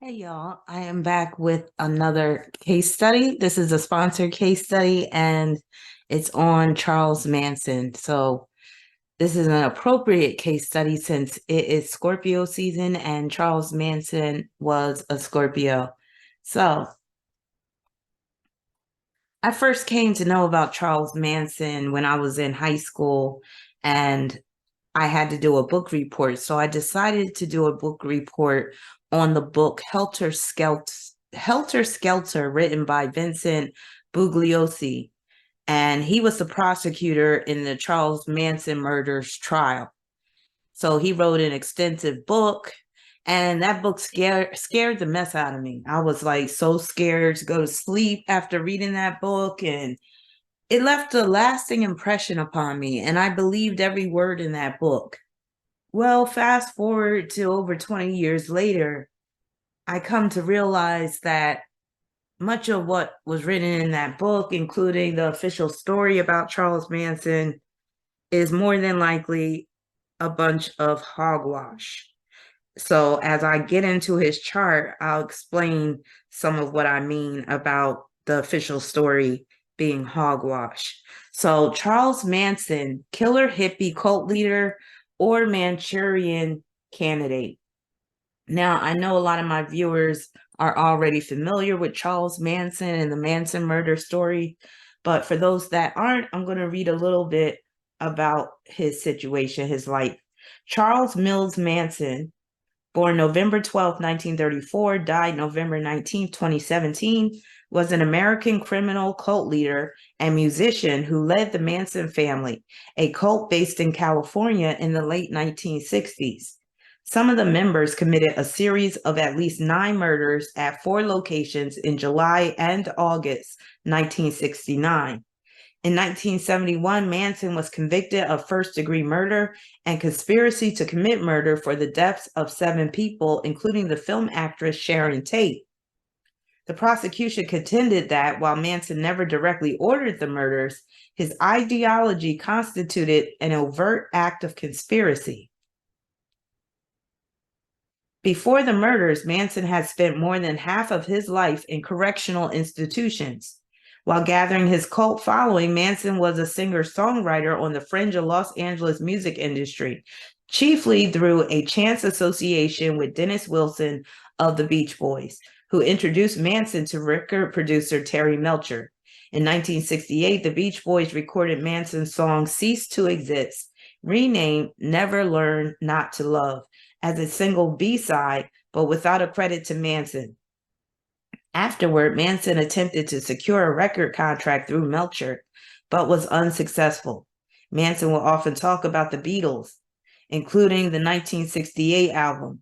Hey y'all, I am back with another case study. This is a sponsored case study and it's on Charles Manson. So this is an appropriate case study since it is Scorpio season and Charles Manson was a Scorpio. So I first came to know about Charles Manson when I was in high school and I had to do a book report. So I decided to do a book report on the book Helter Skelter, written by Vincent Bugliosi. And he was the prosecutor in the Charles Manson murders trial. So he wrote an extensive book, and that book scared the mess out of me. I was like so scared to go to sleep after reading that book, and it left a lasting impression upon me, and I believed every word in that book. Well, fast forward to over 20 years later, I come to realize that much of what was written in that book, including the official story about Charles Manson, is more than likely a bunch of hogwash. So, as I get into his chart, I'll explain some of what I mean about the official story being hogwash. So, Charles Manson, killer hippie cult leader or Manchurian candidate. Now, I know a lot of my viewers are already familiar with Charles Manson and the Manson murder story, but for those that aren't, I'm going to read a little bit about his situation, his life. Charles Mills Manson, born November 12, 1934, died November 19, 2017, was an American criminal cult leader and musician who led the Manson family, a cult based in California in the late 1960s. Some of the members committed a series of at least 9 murders at 4 locations in July and August 1969. In 1971, Manson was convicted of first-degree murder and conspiracy to commit murder for the deaths of 7 people, including the film actress Sharon Tate. The prosecution contended that while Manson never directly ordered the murders, his ideology constituted an overt act of conspiracy. Before the murders, Manson had spent more than half of his life in correctional institutions. While gathering his cult following, Manson was a singer-songwriter on the fringe of Los Angeles music industry, chiefly through a chance association with Dennis Wilson of the Beach Boys, who introduced Manson to record producer Terry Melcher. In 1968, the Beach Boys recorded Manson's song Cease to Exist, renamed Never Learn Not to Love, as a single B-side, but without a credit to Manson. Afterward, Manson attempted to secure a record contract through Melcher, but was unsuccessful. Manson will often talk about the Beatles, including the 1968 album.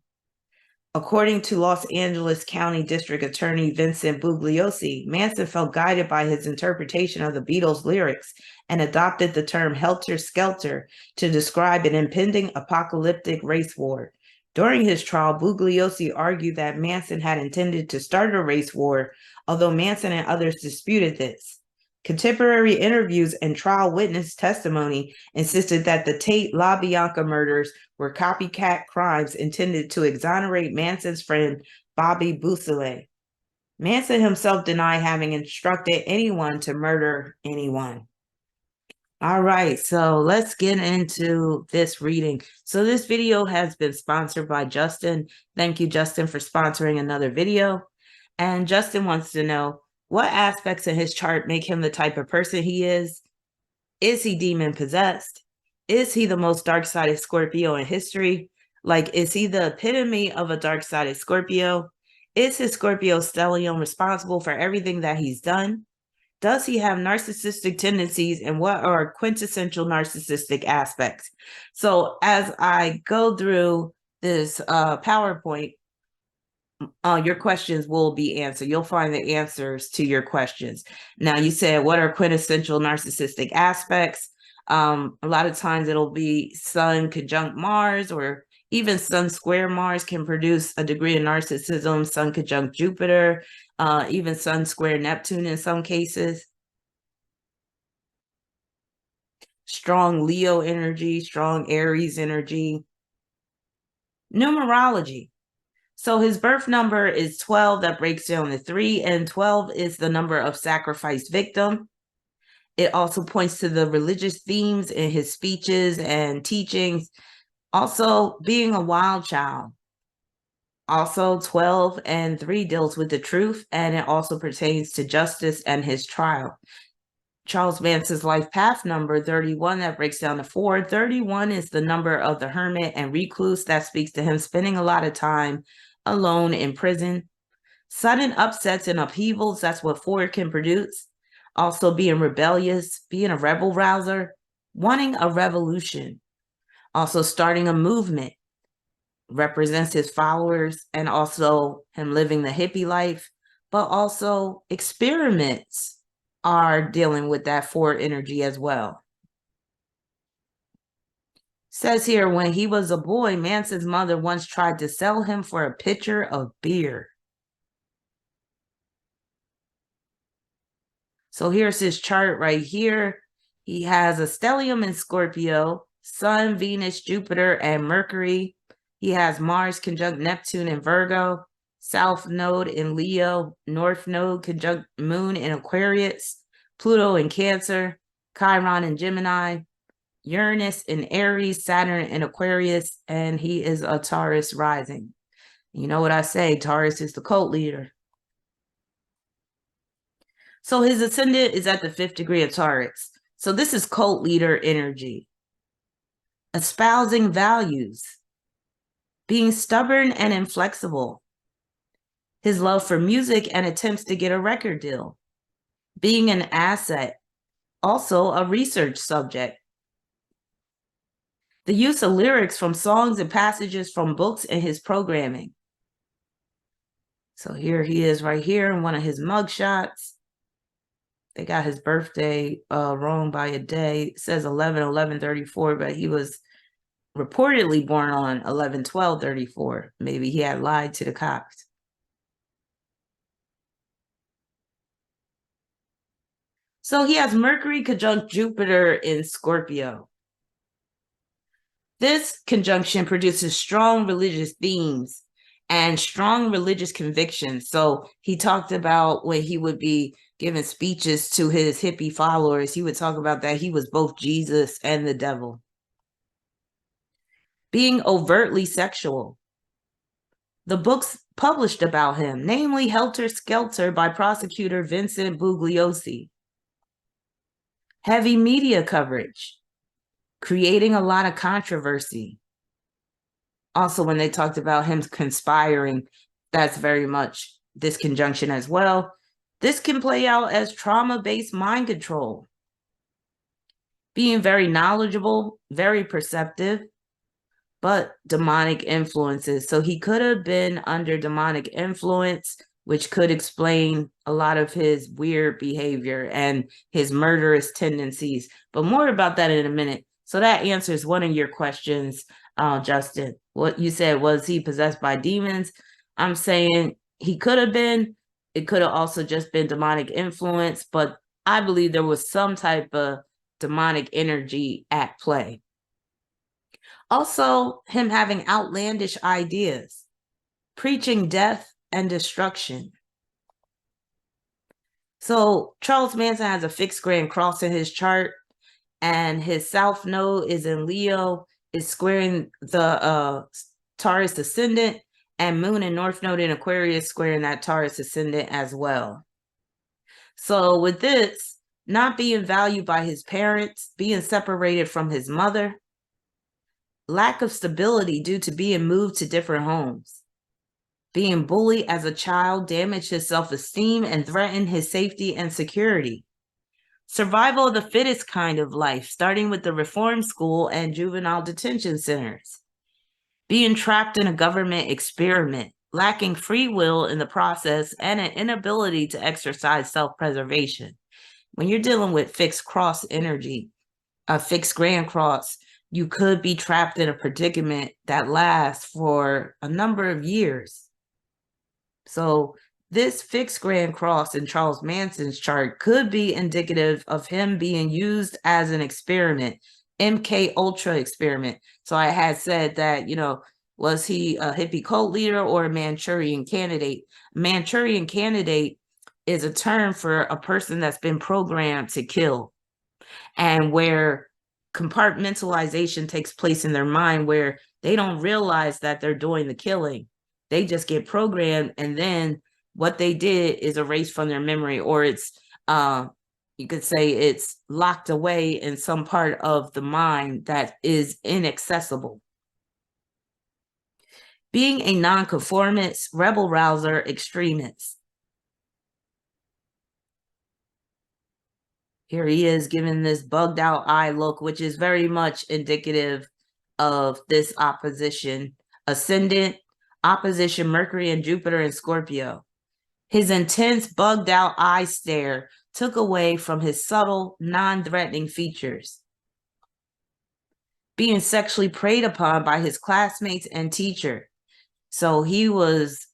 According to Los Angeles County District Attorney Vincent Bugliosi, Manson felt guided by his interpretation of the Beatles' lyrics and adopted the term helter skelter to describe an impending apocalyptic race war. During his trial, Bugliosi argued that Manson had intended to start a race war, although Manson and others disputed this. Contemporary interviews and trial witness testimony insisted that the Tate LaBianca murders were copycat crimes intended to exonerate Manson's friend Bobby Busile. Manson himself denied having instructed anyone to murder anyone. All right, so let's get into this reading. So this video has been sponsored by Justin. Thank you, Justin, for sponsoring another video. And Justin wants to know, what aspects of his chart make him the type of person he is? Is he demon possessed? Is he the most dark-sided Scorpio in history? Like, is he the epitome of a dark-sided Scorpio? Is his Scorpio stellium responsible for everything that he's done? Does he have narcissistic tendencies, and what are quintessential narcissistic aspects? So as I go through this PowerPoint, your questions will be answered. You'll find the answers to your questions. Now, you said, what are quintessential narcissistic aspects? A lot of times it'll be Sun conjunct Mars, or even Sun square Mars can produce a degree of narcissism, Sun conjunct Jupiter, even Sun square Neptune in some cases. Strong Leo energy, strong Aries energy. Numerology. So his birth number is 12. That breaks down to 3, and 12 is the number of sacrificed victim. It also points to the religious themes in his speeches and teachings. Also, being a wild child. Also, 12 and 3 deals with the truth, and it also pertains to justice and his trial. Charles Manson's life path number 31, that breaks down to 4. 31 is the number of the hermit and recluse. That speaks to him spending a lot of time alone in prison. Sudden upsets and upheavals, that's what 4 can produce. Also being rebellious, being a rebel rouser, wanting a revolution. Also starting a movement, represents his followers, and also him living the hippie life. But also experiments are dealing with that 4 energy as well. Says here, when he was a boy, Manson's mother once tried to sell him for a pitcher of beer. So here's his chart right here. He has a stellium in Scorpio, Sun, Venus, Jupiter, and Mercury. He has Mars conjunct Neptune in Virgo, South Node in Leo, North Node conjunct Moon in Aquarius, Pluto in Cancer, Chiron in Gemini, Uranus in Aries, Saturn in Aquarius, and he is a Taurus rising. You know what I say, Taurus is the cult leader. So his ascendant is at the 5th degree of Taurus. So this is cult leader energy. Espousing values. Being stubborn and inflexible. His love for music and attempts to get a record deal. Being an asset. Also a research subject. The use of lyrics from songs and passages from books in his programming. So here he is right here in one of his mugshots. They got his birthday wrong by a day. It says 11/11/34, but he was reportedly born on 11/12/34. Maybe he had lied to the cops. So he has Mercury conjunct Jupiter in Scorpio. This conjunction produces strong religious themes and strong religious convictions. So he talked about when he would be giving speeches to his hippie followers, he would talk about that he was both Jesus and the devil. Being overtly sexual. The books published about him, namely Helter Skelter by prosecutor Vincent Bugliosi. Heavy media coverage, creating a lot of controversy. Also, when they talked about him conspiring, that's very much this conjunction as well. This can play out as trauma-based mind control. Being very knowledgeable, very perceptive, but demonic influences. So he could have been under demonic influence, which could explain a lot of his weird behavior and his murderous tendencies. But more about that in a minute. So that answers one of your questions, Justin. What you said, was he possessed by demons? I'm saying he could have been. It could have also just been demonic influence, but I believe there was some type of demonic energy at play. Also, him having outlandish ideas, preaching death and destruction. So Charles Manson has a fixed grand cross in his chart, and his South Node is in Leo, is squaring the Taurus ascendant, and Moon and North Node in Aquarius squaring that Taurus ascendant as well. So with this, not being valued by his parents, being separated from his mother, lack of stability due to being moved to different homes, being bullied as a child, damaged his self-esteem and threatened his safety and security. Survival of the fittest kind of life, starting with the reform school and juvenile detention centers. Being trapped in a government experiment, lacking free will in the process, and an inability to exercise self-preservation. When you're dealing with fixed cross energy, a fixed grand cross, you could be trapped in a predicament that lasts for a number of years. So this fixed grand cross in Charles Manson's chart could be indicative of him being used as an experiment, MK Ultra experiment. So I had said that, Was he a hippie cult leader or a Manchurian candidate? Manchurian candidate is a term for a person that's been programmed to kill, and where compartmentalization takes place in their mind, where they don't realize that they're doing the killing. They just get programmed, and then what they did is erased from their memory, or it's you could say it's locked away in some part of the mind that is inaccessible. Being a nonconformist, rebel rouser, extremist. Here he is giving this bugged out eye look, which is very much indicative of this opposition. Ascendant, opposition, Mercury and Jupiter in Scorpio. His intense bugged out eye stare took away from his subtle, non-threatening features. Being sexually preyed upon by his classmates and teacher. So he was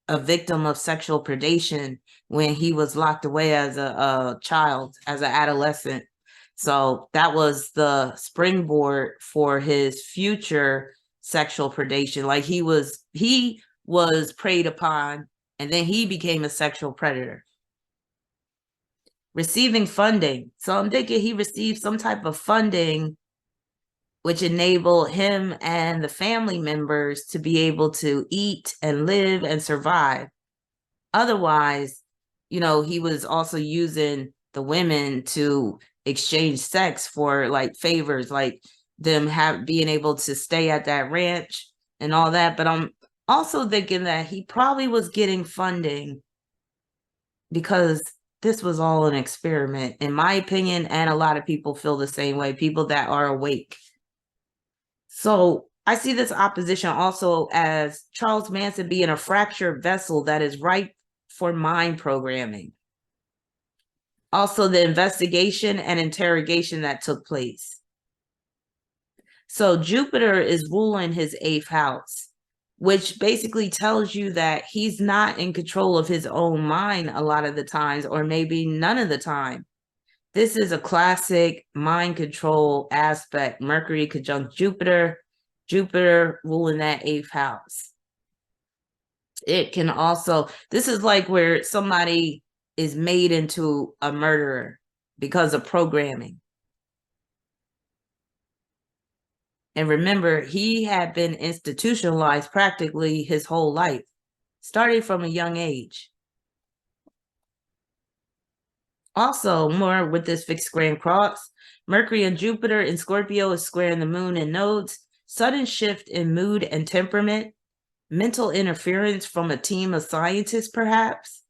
a victim of sexual predation when he was locked away as a child, as an adolescent. So that was the springboard for his future sexual predation. Like he was preyed upon, and then he became a sexual predator. Receiving funding. So I'm thinking he received some type of funding which enabled him and the family members to be able to eat and live and survive. Otherwise, you know, he was also using the women to exchange sex for like favors, like them being able to stay at that ranch and all that. But I'm also thinking that he probably was getting funding because this was all an experiment, in my opinion, and a lot of people feel the same way, people that are awake. So I see this opposition also as Charles Manson being a fractured vessel that is ripe for mind programming. Also, the investigation and interrogation that took place. So Jupiter is ruling his 8th house, which basically tells you that he's not in control of his own mind a lot of the times, or maybe none of the time. This is a classic mind control aspect. Mercury conjunct Jupiter, Jupiter ruling that 8th house. It can also, this is like where somebody is made into a murderer because of programming. And remember, he had been institutionalized practically his whole life, starting from a young age. Also, more with this fixed square and cross, Mercury and Jupiter in Scorpio is squaring the moon and nodes, sudden shift in mood and temperament, mental interference from a team of scientists perhaps,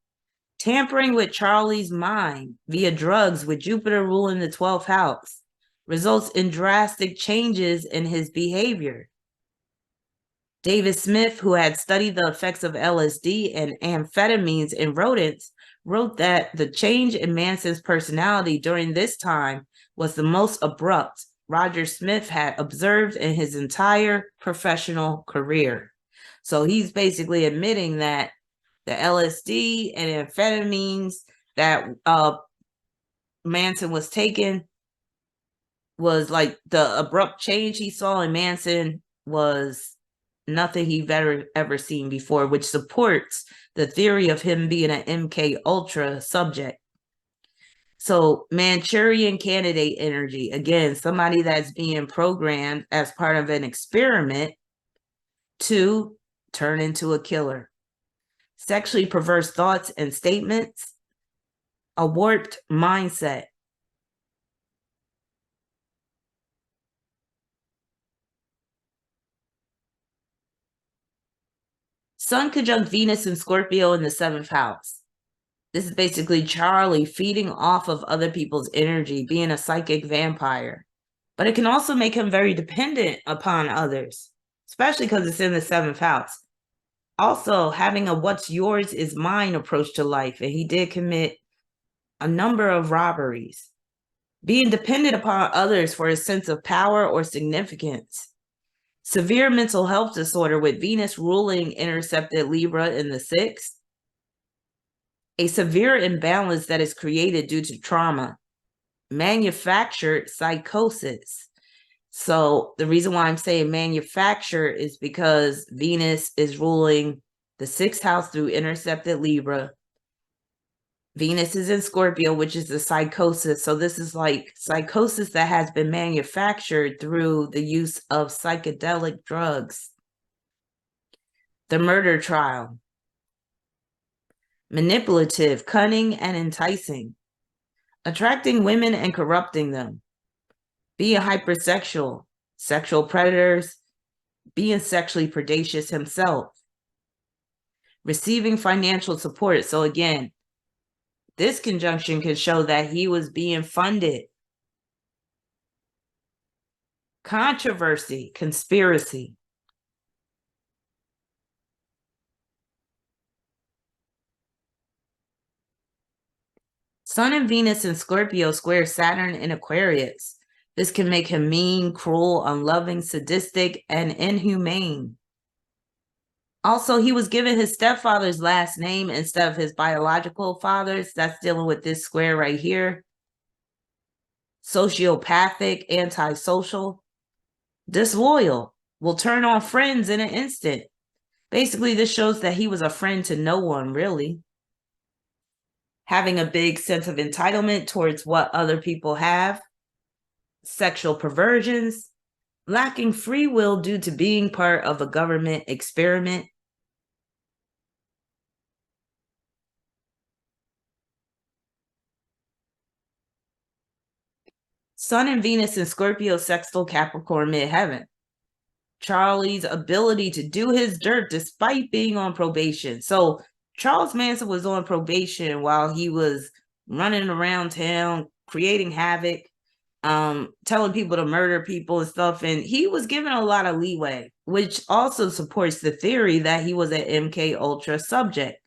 tampering with Charlie's mind via drugs with Jupiter ruling the 12th house, results in drastic changes in his behavior. David Smith, who had studied the effects of LSD and amphetamines in rodents, wrote that the change in Manson's personality during this time was the most abrupt Roger Smith had observed in his entire professional career. So he's basically admitting that the LSD and amphetamines that Manson was taking was like the abrupt change he saw in Manson was nothing he'd ever seen before, which supports the theory of him being an MK Ultra subject. So Manchurian candidate energy, again, somebody that's being programmed as part of an experiment to turn into a killer. Sexually perverse thoughts and statements, a warped mindset. Sun conjunct Venus in Scorpio in the 7th house. This is basically Charlie feeding off of other people's energy, being a psychic vampire. But it can also make him very dependent upon others, especially because it's in the 7th house. Also, having a what's yours is mine approach to life, and he did commit a number of robberies. Being dependent upon others for a sense of power or significance. Severe mental health disorder with Venus ruling intercepted Libra in the 6th. A severe imbalance that is created due to trauma. Manufactured psychosis. So the reason why I'm saying manufacture is because Venus is ruling the 6th house through intercepted Libra. Venus is in Scorpio, which is the psychosis. So this is like psychosis that has been manufactured through the use of psychedelic drugs. The murder trial. Manipulative, cunning, and enticing. Attracting women and corrupting them. Being hypersexual, sexual predators, being sexually predacious himself. Receiving financial support. So again, this conjunction can show that he was being funded. Controversy, conspiracy. Sun and Venus in Scorpio square Saturn in Aquarius. This can make him mean, cruel, unloving, sadistic, and inhumane. Also, he was given his stepfather's last name instead of his biological father's. That's dealing with this square right here. Sociopathic, antisocial, disloyal, will turn on friends in an instant. Basically, this shows that he was a friend to no one, really. Having a big sense of entitlement towards what other people have. Sexual perversions. Lacking free will due to being part of a government experiment. Sun and Venus in Scorpio sextile Capricorn midheaven. Charlie's ability to do his dirt despite being on probation. So Charles Manson was on probation while he was running around town, creating havoc, telling people to murder people and stuff. And he was given a lot of leeway, which also supports the theory that he was an MK Ultra subject.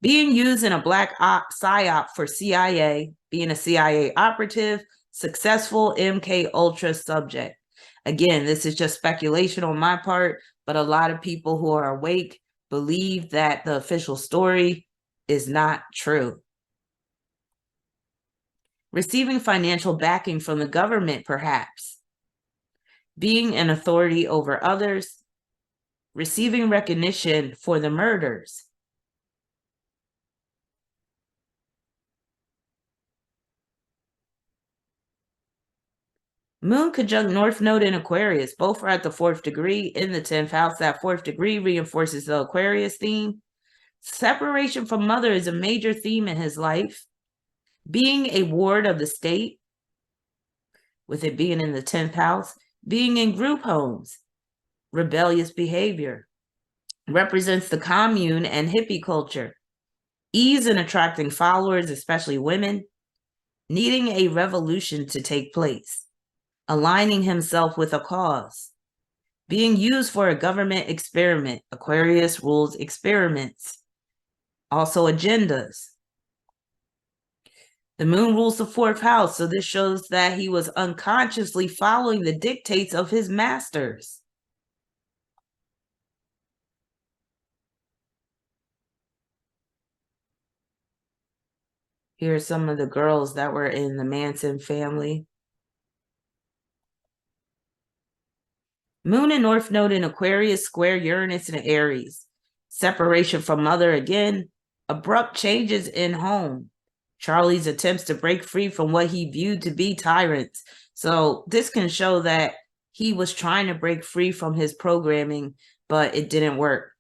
Being used in a black op psyop for CIA, being a CIA operative, successful MK Ultra subject. Again, this is just speculation on my part, but a lot of people who are awake believe that the official story is not true. Receiving financial backing from the government, perhaps. Being an authority over others. Receiving recognition for the murders. Moon conjunct North Node in Aquarius. Both are at the 4th degree in the 10th house. That 4th degree reinforces the Aquarius theme. Separation from mother is a major theme in his life. Being a ward of the state, with it being in the 10th house. Being in group homes. Rebellious behavior. Represents the commune and hippie culture. Ease in attracting followers, especially women. Needing a revolution to take place. Aligning himself with a cause. Being used for a government experiment. Aquarius rules experiments. Also agendas. The moon rules the 4th house, so this shows that he was unconsciously following the dictates of his masters. Here are some of the girls that were in the Manson family. Moon and North Node in Aquarius square Uranus and Aries. Separation from mother again. Abrupt changes in home. Charlie's attempts to break free from what he viewed to be tyrants. So this can show that he was trying to break free from his programming, but it didn't work.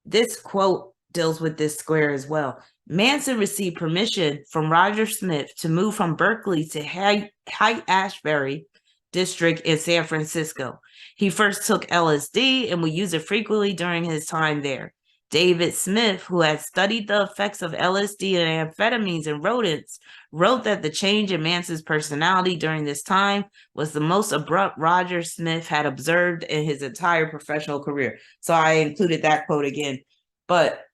This quote deals with this square as well. Manson received permission from Roger Smith to move from Berkeley to Haight-Ashbury district in San Francisco. He first took LSD and would use it frequently during his time there. David Smith, who had studied the effects of LSD and amphetamines in rodents, wrote that the change in Manson's personality during this time was the most abrupt Roger Smith had observed in his entire professional career. So I included that quote again. But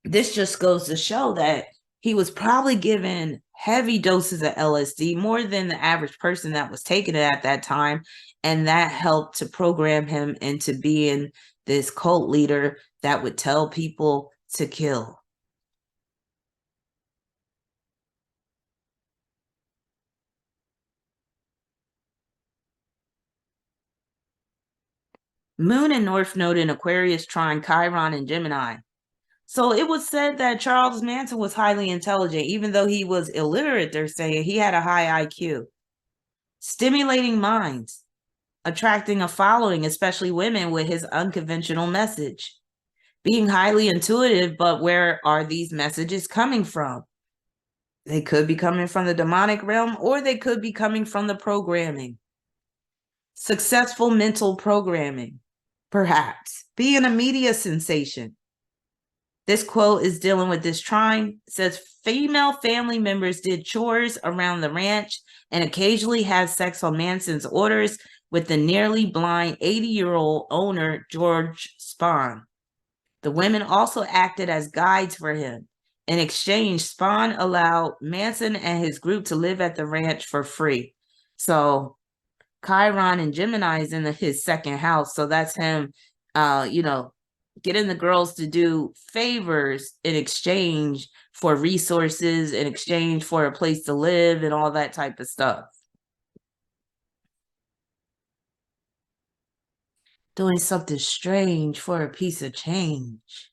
this just goes to show that he was probably given heavy doses of LSD, more than the average person that was taking it at that time. And that helped to program him into being this cult leader that would tell people to kill. Moon and North Node in Aquarius trine Chiron and Gemini. So it was said that Charles Manson was highly intelligent, even though he was illiterate, they're saying he had a high IQ. Stimulating minds, attracting a following, especially women, with his unconventional message. Being highly intuitive, but where are these messages coming from? They could be coming from the demonic realm, or they could be coming from the programming. Successful mental programming, perhaps. Being a media sensation. This quote is dealing with this trine. It says female family members did chores around the ranch and occasionally had sex on Manson's orders with the nearly blind 80-year-old owner, George Spahn. The women also acted as guides for him. In exchange, Spahn allowed Manson and his group to live at the ranch for free. So Chiron and Gemini is in his second house. So that's him, getting the girls to do favors in exchange for resources, in exchange for a place to live and all that type of stuff. Doing something strange for a piece of change.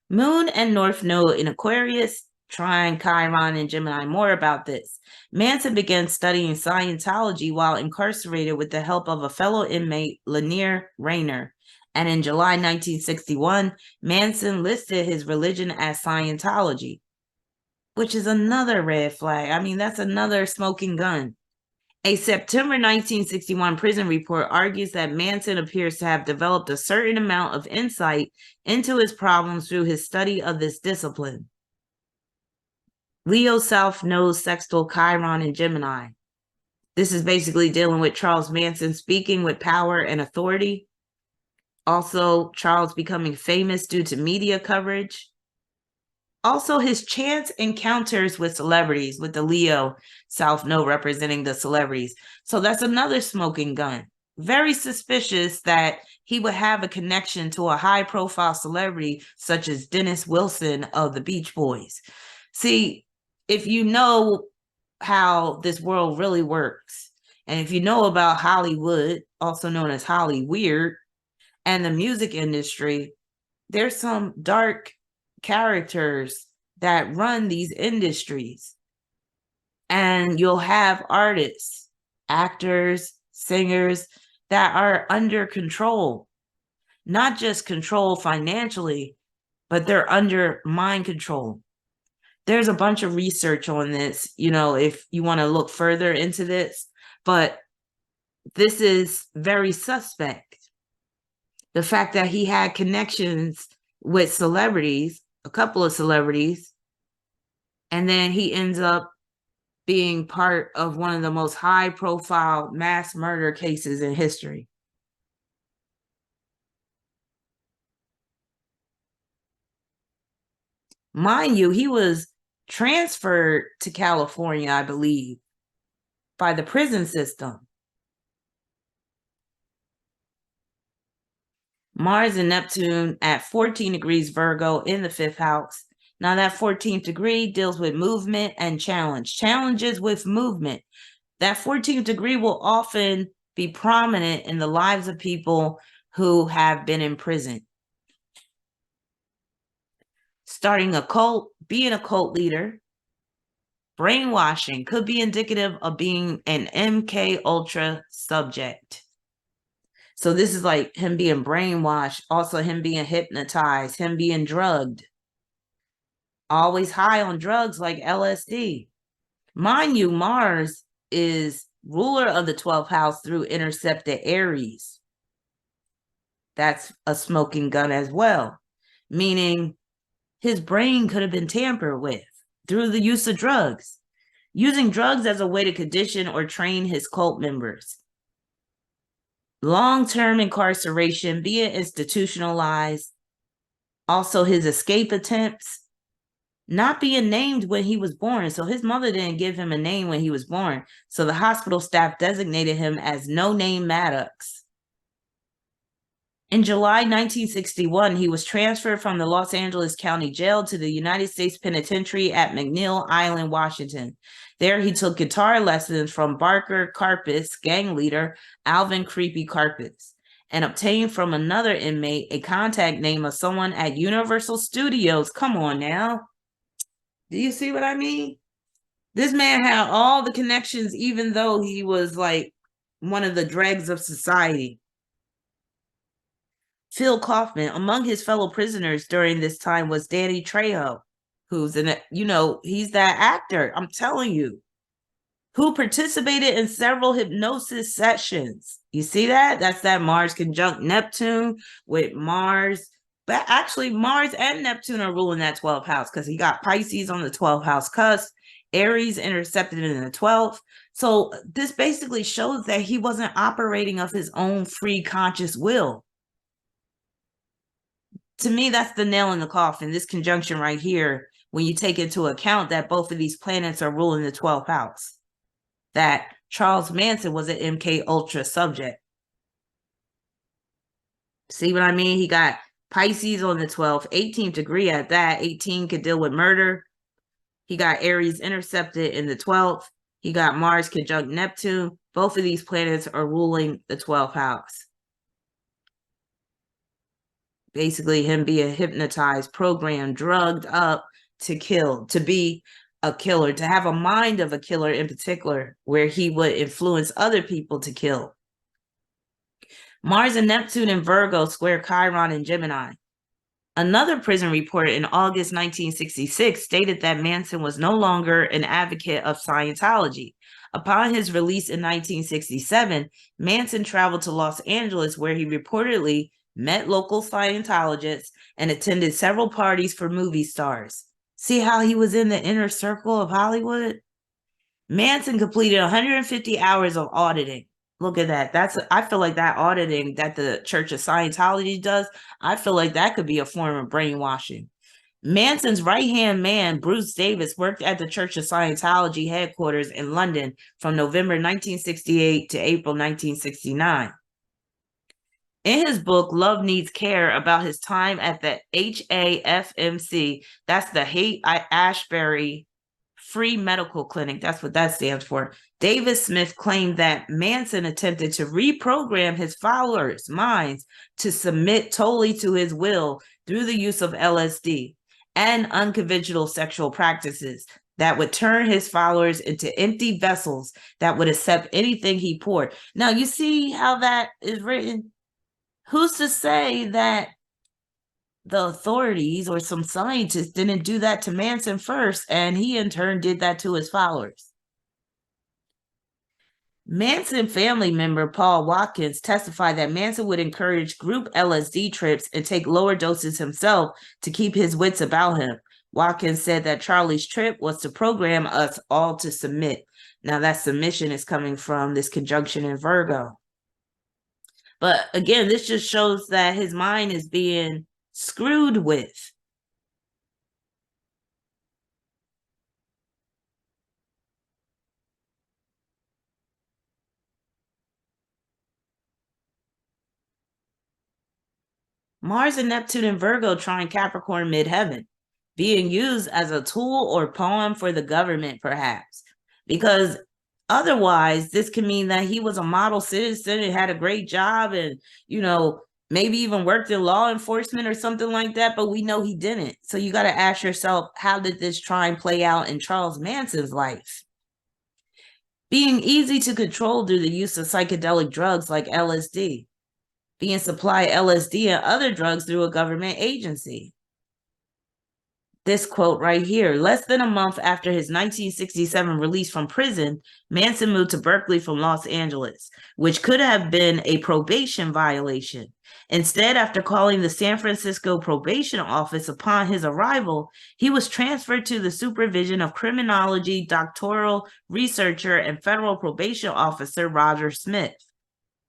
Moon and North Node in Aquarius, trine Chiron and Gemini. More about this. Manson began studying Scientology while incarcerated with the help of a fellow inmate, Lanier Rayner. And in July 1961, Manson listed his religion as Scientology, which is another red flag. I mean, that's another smoking gun. A September 1961 prison report argues that Manson appears to have developed a certain amount of insight into his problems through his study of this discipline. Leo South Node sextile Chiron and Gemini. This is basically dealing with Charles Manson speaking with power and authority. Also, Charles becoming famous due to media coverage. Also, his chance encounters with celebrities, with the Leo South Node representing the celebrities. So that's another smoking gun. Very suspicious that he would have a connection to a high-profile celebrity such as Dennis Wilson of the Beach Boys. See, if you know how this world really works, and if you know about Hollywood, also known as Hollyweird, and the music industry, there's some dark characters that run these industries. And you'll have artists, actors, singers that are under control, not just control financially, but they're under mind control. There's a bunch of research on this, if you want to look further into this, but this is very suspect. The fact that he had connections with celebrities, a couple of celebrities, and then he ends up being part of one of the most high-profile mass murder cases in history. Mind you, he was transferred to California, I believe, by the prison system. Mars and Neptune at 14 degrees Virgo in the 5th house. Now that 14th degree deals with movement and challenges with movement. That 14th degree will often be prominent in the lives of people who have been in prison. Starting a cult, being a cult leader, brainwashing could be indicative of being an MK Ultra subject. So this is like him being brainwashed, also him being hypnotized, him being drugged. Always high on drugs like LSD. Mind you, Mars is ruler of the 12th house through intercepted Aries. That's a smoking gun as well, meaning his brain could have been tampered with through the use of drugs, using drugs as a way to condition or train his cult members. Long-term incarceration, being institutionalized, also his escape attempts, not being named when he was born. So his mother didn't give him a name when he was born. So the hospital staff designated him as No Name Maddox. In July 1961, he was transferred from the Los Angeles County Jail to the United States Penitentiary at McNeil Island, Washington. There, he took guitar lessons from Barker Karpis, gang leader Alvin Creepy Karpis, and obtained from another inmate a contact name of someone at Universal Studios. Come on now. Do you see what I mean? This man had all the connections, even though he was like one of the dregs of society. Phil Kaufman, among his fellow prisoners during this time was Danny Trejo, who's he's that actor, I'm telling you, who participated in several hypnosis sessions. You see that? That's that Mars conjunct Neptune with Mars. But actually, Mars and Neptune are ruling that 12th house because he got Pisces on the 12th house cusp, Aries intercepted in the 12th. So this basically shows that he wasn't operating of his own free conscious will. To me, that's the nail in the coffin, this conjunction right here, when you take into account that both of these planets are ruling the 12th house, that Charles Manson was an MK Ultra subject. See what I mean? He got Pisces on the 12th, 18th degree at that. 18 could deal with murder. He got Aries intercepted in the 12th. He got Mars conjunct Neptune. Both of these planets are ruling the 12th house. Basically, him being hypnotized, programmed, drugged up to kill, to be a killer, to have a mind of a killer in particular, where he would influence other people to kill. Mars and Neptune in Virgo square Chiron and Gemini. Another prison report in August 1966 stated that Manson was no longer an advocate of Scientology. Upon his release in 1967, Manson traveled to Los Angeles, where he reportedly met local Scientologists and attended several parties for movie stars. See how he was in the inner circle of Hollywood? Manson completed 150 hours of auditing. Look at that. I feel like that auditing that the Church of Scientology does, I feel like that could be a form of brainwashing. Manson's right-hand man, Bruce Davis, worked at the Church of Scientology headquarters in London from November 1968 to April 1969. In his book, Love Needs Care, about his time at the HAFMC, that's the Haight-Ashbury Free Medical Clinic, that's what that stands for, Davis Smith claimed that Manson attempted to reprogram his followers' minds to submit totally to his will through the use of LSD and unconventional sexual practices that would turn his followers into empty vessels that would accept anything he poured. Now, you see how that is written? Who's to say that the authorities or some scientists didn't do that to Manson first, and he in turn did that to his followers? Manson family member Paul Watkins testified that Manson would encourage group LSD trips and take lower doses himself to keep his wits about him. Watkins said that Charlie's trip was to program us all to submit. Now that submission is coming from this conjunction in Virgo. But again, this just shows that his mind is being screwed with. Mars and Neptune in Virgo trine Capricorn midheaven, being used as a tool or pawn for the government, perhaps. Because otherwise, this can mean that he was a model citizen and had a great job and, maybe even worked in law enforcement or something like that, but we know he didn't. So you got to ask yourself, how did this trine play out in Charles Manson's life? Being easy to control through the use of psychedelic drugs like LSD. Being supplied LSD and other drugs through a government agency. This quote right here, less than a month after his 1967 release from prison, Manson moved to Berkeley from Los Angeles, which could have been a probation violation. Instead, after calling the San Francisco probation office upon his arrival, he was transferred to the supervision of criminology doctoral researcher and federal probation officer Roger Smith.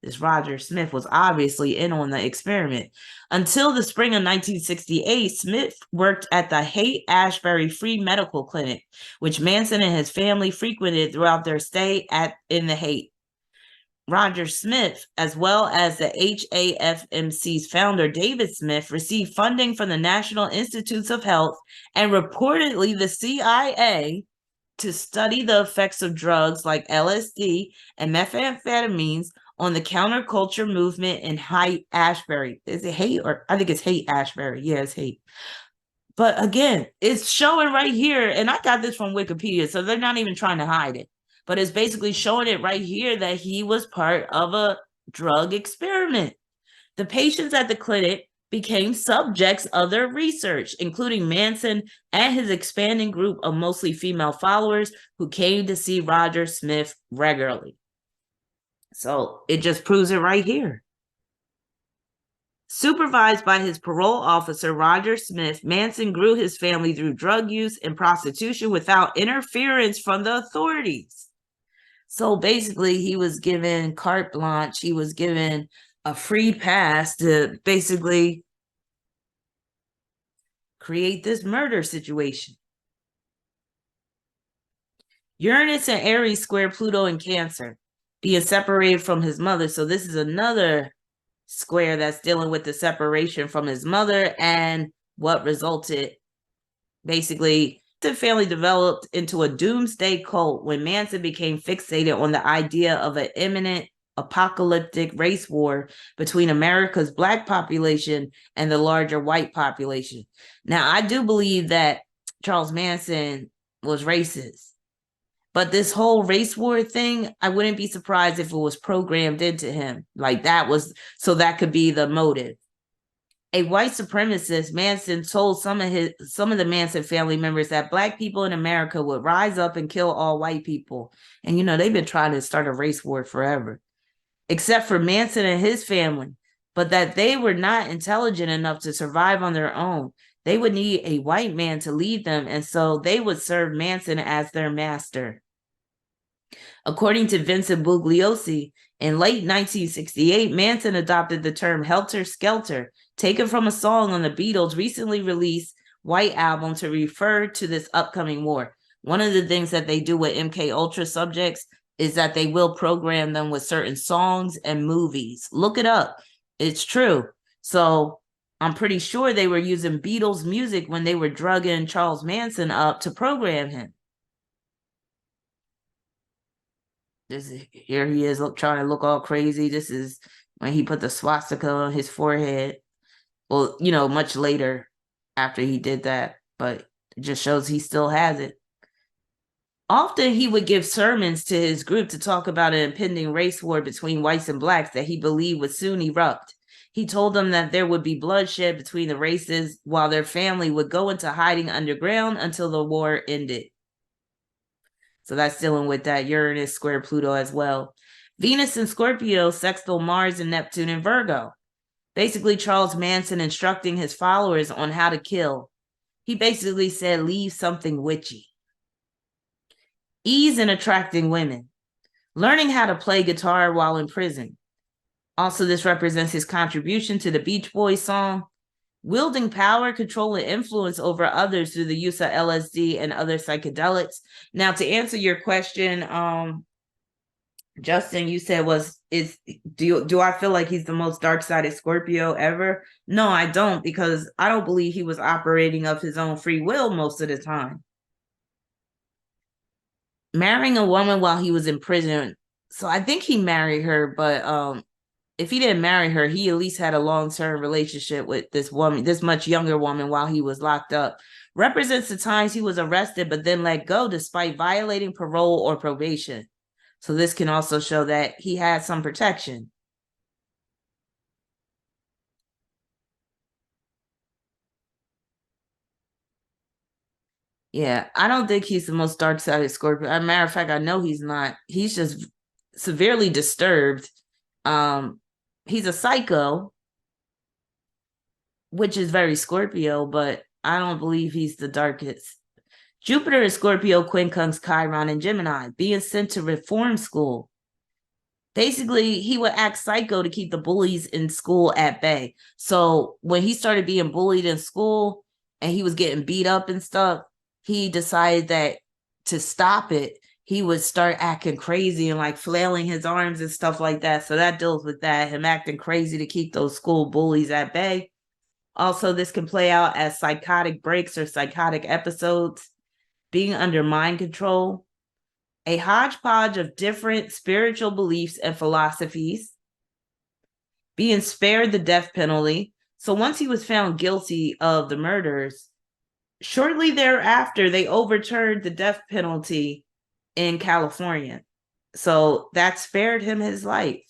This Roger Smith was obviously in on the experiment. Until the spring of 1968, Smith worked at the Haight-Ashbury Free Medical Clinic, which Manson and his family frequented throughout their stay in the Haight. Roger Smith, as well as the HAFMC's founder, David Smith, received funding from the National Institutes of Health and reportedly the CIA to study the effects of drugs like LSD and methamphetamines on the counterculture movement in Haight-Ashbury. Is it Haight or I think it's Haight-Ashbury? Yeah, it's Haight. But again, it's showing right here, and I got this from Wikipedia, so they're not even trying to hide it. But it's basically showing it right here that he was part of a drug experiment. The patients at the clinic became subjects of their research, including Manson and his expanding group of mostly female followers who came to see Roger Smith regularly. So it just proves it right here. Supervised by his parole officer, Roger Smith, Manson grew his family through drug use and prostitution without interference from the authorities. So basically, he was given carte blanche. He was given a free pass to basically create this murder situation. Uranus and Aries square Pluto in Cancer, being separated from his mother. So this is another square that's dealing with the separation from his mother and what resulted. Basically, the family developed into a doomsday cult when Manson became fixated on the idea of an imminent apocalyptic race war between America's Black population and the larger white population. Now, I do believe that Charles Manson was racist, but this whole race war thing, I wouldn't be surprised if it was programmed into him. Like that was, so that could be the motive. A white supremacist, Manson told some of the Manson family members that Black people in America would rise up and kill all white people. And they've been trying to start a race war forever, except for Manson and his family, but that they were not intelligent enough to survive on their own. They would need a white man to lead them, and so they would serve Manson as their master. According to Vincent Bugliosi, in late 1968, Manson adopted the term helter skelter, taken from a song on the Beatles' recently released White Album to refer to this upcoming war. One of the things that they do with MK Ultra subjects is that they will program them with certain songs and movies. Look it up. It's true. So I'm pretty sure they were using Beatles music when they were drugging Charles Manson up to program him. Here he is trying to look all crazy. This is when he put the swastika on his forehead. Well, much later after he did that, but it just shows he still has it. Often he would give sermons to his group to talk about an impending race war between whites and blacks that he believed would soon erupt. He told them that there would be bloodshed between the races while their family would go into hiding underground until the war ended. So that's dealing with that Uranus square Pluto as well. Venus in Scorpio, sextile Mars and Neptune in Virgo. Basically, Charles Manson instructing his followers on how to kill. He basically said, leave something witchy. Ease in attracting women. Learning how to play guitar while in prison. Also, this represents his contribution to the Beach Boys song. Wielding power, control, and influence over others through the use of LSD and other psychedelics. Now, to answer your question, Justin, you said do I feel like he's the most dark-sided Scorpio ever? No, I don't, because I don't believe he was operating of his own free will most of the time. Marrying a woman while he was in prison. So I think he married her, but if he didn't marry her, he at least had a long-term relationship with this woman, this much younger woman, while he was locked up. Represents the times he was arrested but then let go despite violating parole or probation. So this can also show that he had some protection. Yeah, I don't think he's the most dark-sided Scorpio. As a matter of fact, I know he's not. He's just severely disturbed. He's a psycho, which is very Scorpio, but I don't believe he's the darkest. Jupiter is Scorpio, quincunx Chiron, and Gemini, being sent to reform school. Basically, he would act psycho to keep the bullies in school at bay. So when he started being bullied in school and he was getting beat up and stuff, he decided that to stop it, he would start acting crazy and like flailing his arms and stuff like that. So that deals with that, him acting crazy to keep those school bullies at bay. Also, this can play out as psychotic breaks or psychotic episodes, being under mind control, a hodgepodge of different spiritual beliefs and philosophies, being spared the death penalty. So once he was found guilty of the murders, shortly thereafter, they overturned the death penalty in California. So that spared him his life.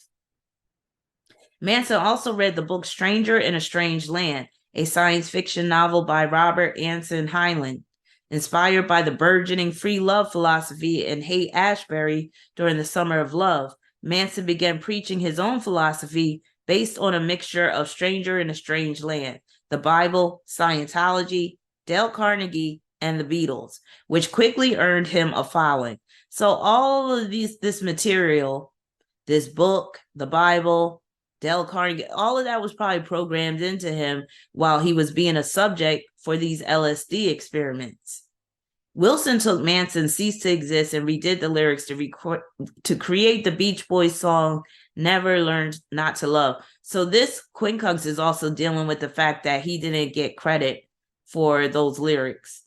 Manson also read the book Stranger in a Strange Land, a science fiction novel by Robert Anson Hyland. Inspired by the burgeoning free love philosophy in Haight-Ashbury during the Summer of Love, Manson began preaching his own philosophy based on a mixture of Stranger in a Strange Land, the Bible, Scientology, Dale Carnegie, and the Beatles, which quickly earned him a following. So all of this material, this book, the Bible, Dale Carnegie, all of that was probably programmed into him while he was being a subject for these LSD experiments. Wilson took Manson Cease to Exist and redid the lyrics to create the Beach Boys song Never Learned Not to Love. So this Quincunx is also dealing with the fact that he didn't get credit for those lyrics.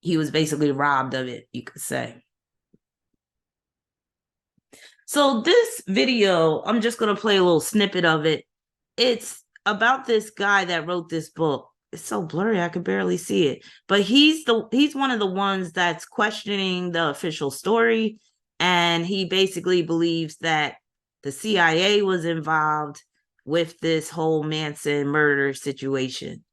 He was basically robbed of it, you could say. So this video, I'm just going to play a little snippet of it. It's about this guy that wrote this book. It's so blurry, I could barely see it. But he's one of the ones that's questioning the official story. And he basically believes that the CIA was involved with this whole Manson murder situation.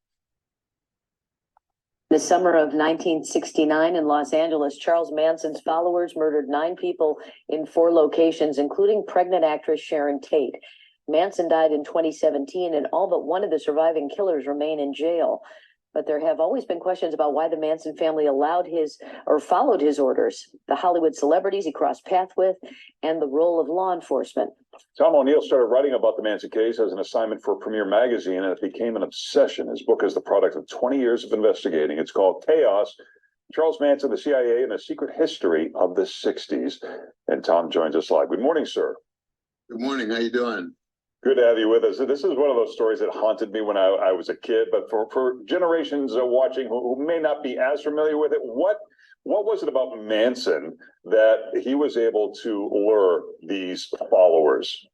The summer of 1969 in Los Angeles, Charles Manson's followers murdered 9 people in 4 locations, including pregnant actress Sharon Tate. Manson died in 2017, and all but one of the surviving killers remain in jail. But there have always been questions about why the Manson family allowed his or followed his orders, the Hollywood celebrities he crossed paths with, and the role of law enforcement. Tom O'Neill started writing about the Manson case as an assignment for Premier magazine, and it became an obsession. His book is the product of 20 years of investigating. It's called Chaos: Charles Manson, the CIA, and the Secret History of the 60s. And Tom joins us live. Good morning, sir. Good morning. How you doing? Good to have you with us. This is one of those stories that haunted me when I was a kid, but for generations watching who may not be as familiar with it, what was it about Manson that he was able to lure these followers?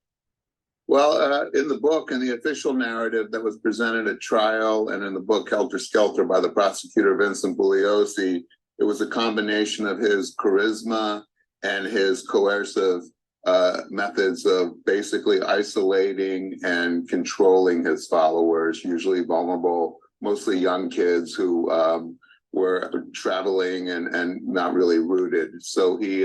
Well, in the book, in the official narrative that was presented at trial, and in the book Helter Skelter by the prosecutor Vincent Bugliosi, it was a combination of his charisma and his coercive methods of basically isolating and controlling his followers, usually vulnerable, mostly young kids who were traveling and not really rooted. So he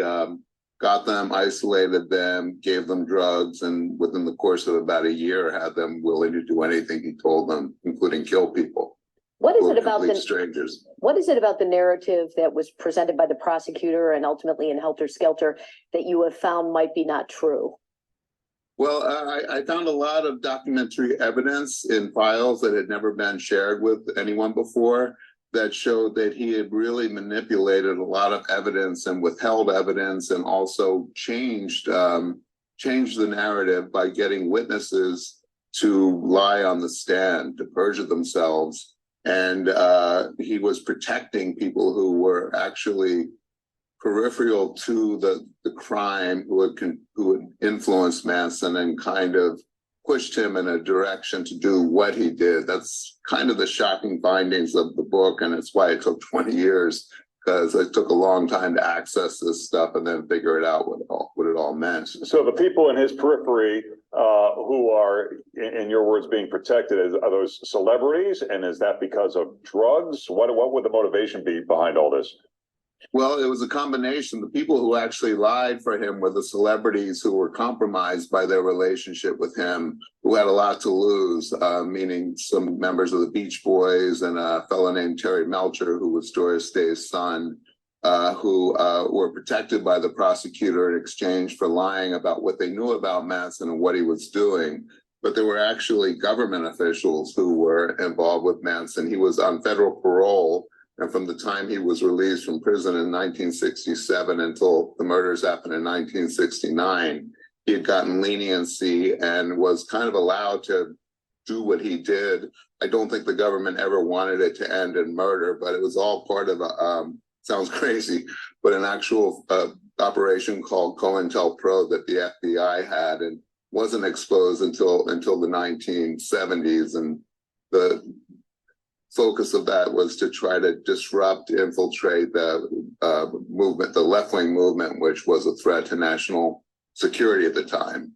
got them, isolated them, gave them drugs, and within the course of about a year had them willing to do anything he told them, including kill people. What is it about strangers? What is it about the narrative that was presented by the prosecutor and ultimately in Helter Skelter that you have found might be not true? Well, I found a lot of documentary evidence in files that had never been shared with anyone before that showed that he had really manipulated a lot of evidence and withheld evidence, and also changed the narrative by getting witnesses to lie on the stand, to perjure themselves. And he was protecting people who were actually peripheral to the crime, who had influenced Manson and kind of pushed him in a direction to do what he did. That's kind of the shocking findings of the book, and it's why it took 20 years, because it took a long time to access this stuff and then figure it out what it all meant. So the people in his periphery who are, in your words, being protected, are those celebrities? And is that because of drugs? What would the motivation be behind all this? Well, it was a combination. The people who actually lied for him were the celebrities who were compromised by their relationship with him, who had a lot to lose, meaning some members of the Beach Boys and a fellow named Terry Melcher, who was Doris Day's son, who were protected by the prosecutor in exchange for lying about what they knew about Manson and what he was doing. But there were actually government officials who were involved with Manson. He was on federal parole And from the time he was released from prison in 1967 until the murders happened in 1969, he had gotten leniency and was kind of allowed to do what he did. I don't think the government ever wanted it to end in murder, but it was all part of a, sounds crazy, but an actual operation called COINTELPRO that the FBI had, and wasn't exposed until the 1970s. And the focus of that was to try to disrupt, infiltrate the movement, the left-wing movement, which was a threat to national security at the time.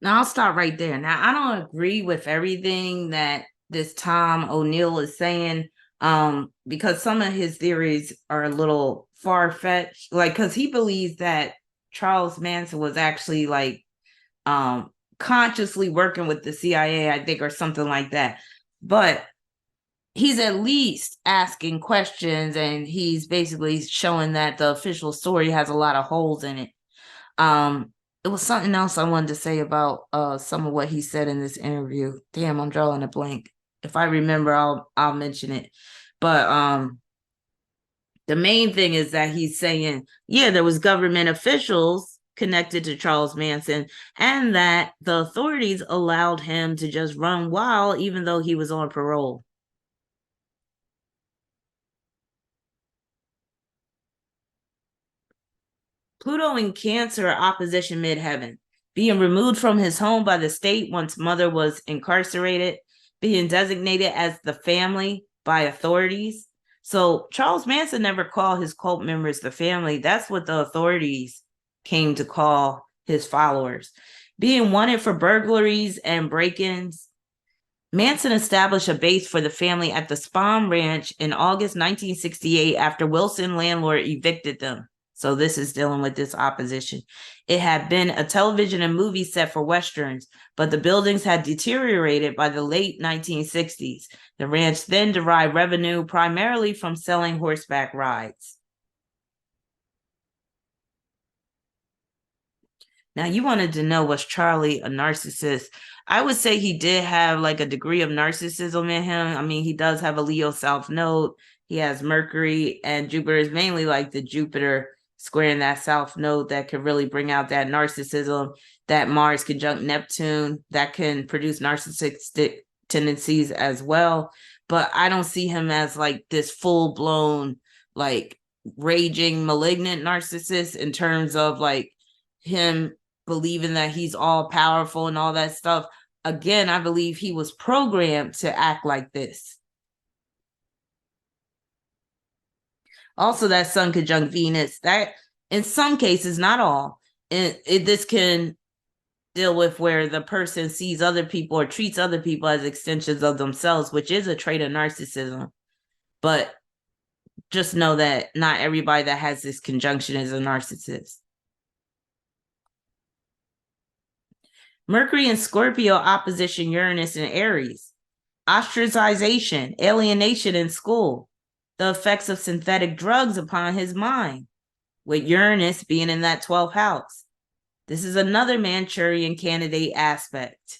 Now I'll stop right there. Now I don't agree with everything that this Tom O'Neill is saying, because some of his theories are a little far-fetched. Like, because he believes that Charles Manson was actually like consciously working with the CIA, I think, or something like that. But he's at least asking questions, and he's basically showing that the official story has a lot of holes in it. It was something else I wanted to say about some of what he said in this interview. Damn, I'm drawing a blank. If I remember, I'll mention it. But the main thing is that he's saying, yeah, there was government officials connected to Charles Manson, and that the authorities allowed him to just run wild even though he was on parole. Pluto in Cancer, opposition midheaven, being removed from his home by the state once mother was incarcerated, being designated as the family by authorities. So Charles Manson never called his cult members the family. That's what the authorities came to call his followers. Being wanted for burglaries and break-ins, Manson established a base for the family at the Spahn Ranch in August 1968 after Wilson landlord evicted them. So this is dealing with this opposition. It had been a television and movie set for Westerns, but the buildings had deteriorated by the late 1960s. The ranch then derived revenue primarily from selling horseback rides. Now, you wanted to know, was Charlie a narcissist? I would say he did have like a degree of narcissism in him. I mean, he does have a Leo South Node. He has Mercury, and Jupiter is mainly like the Jupiter squaring that South Node that could really bring out that narcissism. That Mars conjunct Neptune that can produce narcissistic tendencies as well. But I don't see him as like this full-blown, like raging, malignant narcissist in terms of like him believing that he's all powerful and all that stuff. Again, I believe he was programmed to act like this. Also, that Sun conjunct Venus, that in some cases, not all, this can deal with where the person sees other people or treats other people as extensions of themselves, which is a trait of narcissism. But just know that not everybody that has this conjunction is a narcissist. Mercury in Scorpio, opposition Uranus and Aries. Ostracization, alienation in school. The effects of synthetic drugs upon his mind, with Uranus being in that 12th house. This is another Manchurian candidate aspect.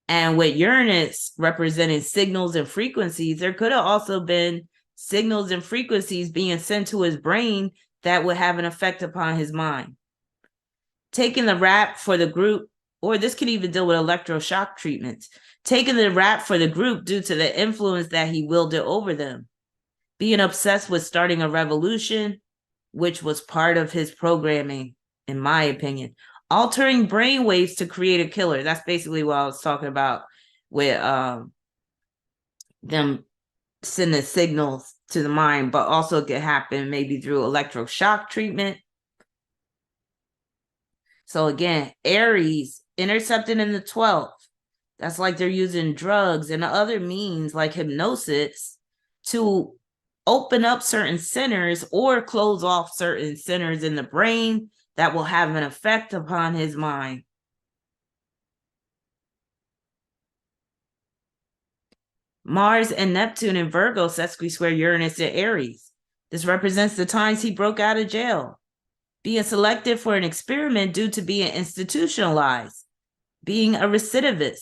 And with Uranus representing signals and frequencies, there could have also been signals and frequencies being sent to his brain that would have an effect upon his mind. Taking the rap for the group, or this could even deal with electroshock treatments. Taking the rap for the group due to the influence that he wielded over them. Being obsessed with starting a revolution, which was part of his programming, in my opinion. Altering brainwaves to create a killer. That's basically what I was talking about with them sending signals to the mind, but also it could happen maybe through electroshock treatment. So again, Aries, intercepted in the 12th. That's like they're using drugs and other means like hypnosis to open up certain centers or close off certain centers in the brain that will have an effect upon his mind. Mars and Neptune in Virgo, sesqui-square Uranus in Aries. This represents the times he broke out of jail. Being selected for an experiment due to being institutionalized. Being a recidivist.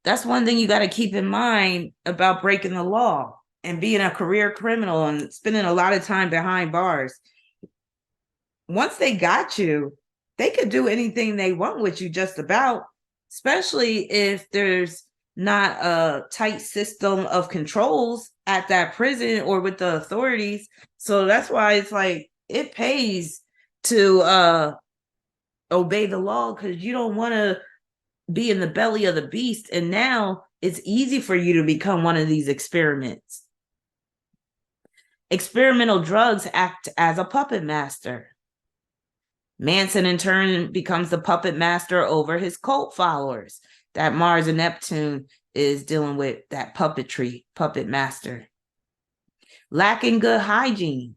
That's one thing you got to keep in mind about breaking the law. and being a career criminal and spending a lot of time behind bars. Once they got you, they could do anything they want with you, just about, especially if there's not a tight system of controls at that prison or with the authorities. So that's why it's like it pays to obey the law, because you don't want to be in the belly of the beast. And now it's easy for you to become one of these experiments. Experimental drugs act as a puppet master. Manson, in turn, becomes the puppet master over his cult followers. That Mars and Neptune is dealing with that puppetry, puppet master. Lacking good hygiene.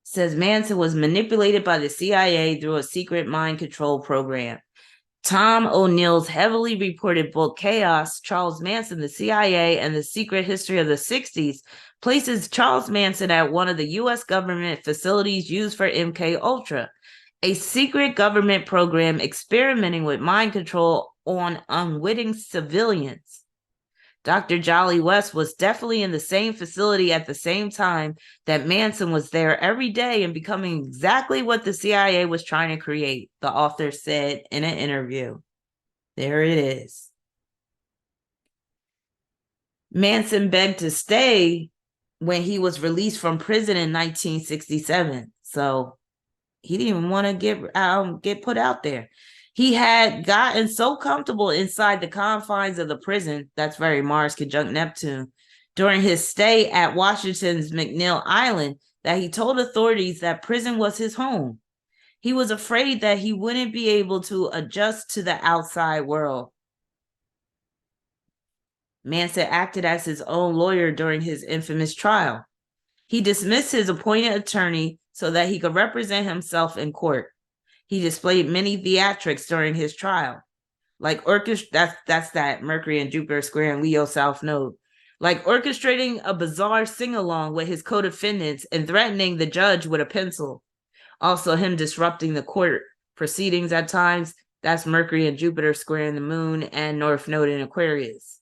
Says Manson was manipulated by the CIA through a secret mind control program. Tom O'Neill's heavily reported book Chaos, Charles Manson, the CIA, and the Secret History of the 60s places Charles Manson at one of the U.S. government facilities used for MK Ultra, a secret government program experimenting with mind control on unwitting civilians. Dr. Jolly West was definitely in the same facility at the same time that Manson was there every day and becoming exactly what the CIA was trying to create, the author said in an interview. There it is. Manson begged to stay when he was released from prison in 1967. So he didn't even want to get put out there. He had gotten so comfortable inside the confines of the prison, that's very Mars conjunct Neptune, during his stay at Washington's McNeil Island, that he told authorities that prison was his home. He was afraid that he wouldn't be able to adjust to the outside world. Manson acted as his own lawyer during his infamous trial. He dismissed his appointed attorney so that he could represent himself in court. He displayed many theatrics during his trial, like that's that Mercury and Jupiter square and Leo South Node, like orchestrating a bizarre sing-along with his co-defendants and threatening the judge with a pencil. Also, him disrupting the court proceedings at times. That's Mercury and Jupiter square in the moon and North Node in Aquarius.